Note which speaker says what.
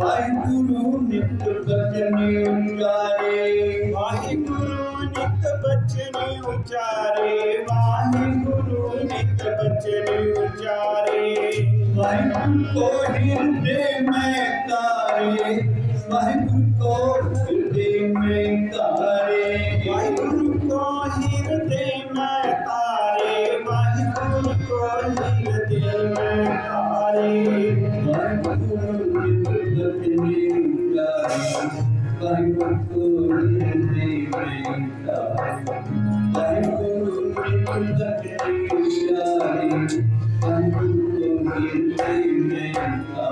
Speaker 1: वाहिगुरु नित बचने उचारे,
Speaker 2: वाहिगुरु नित बचने उचारे, वाहिगुरु नित बचने उचारे।
Speaker 1: वाहिगुरु को हृदय में तारे, वाहिगुरु को हृदय में तारे,
Speaker 2: वाहिगुरु को हृदय में तारे, वाहिगुरु को हृदय में तारे।
Speaker 1: वाहिगुरु नित बचने उचारे, वाहिगुरु को हृदय में तारे, वाहिगुरु नित बचने उचारे, वाहिगुरु को हृदय में तारे।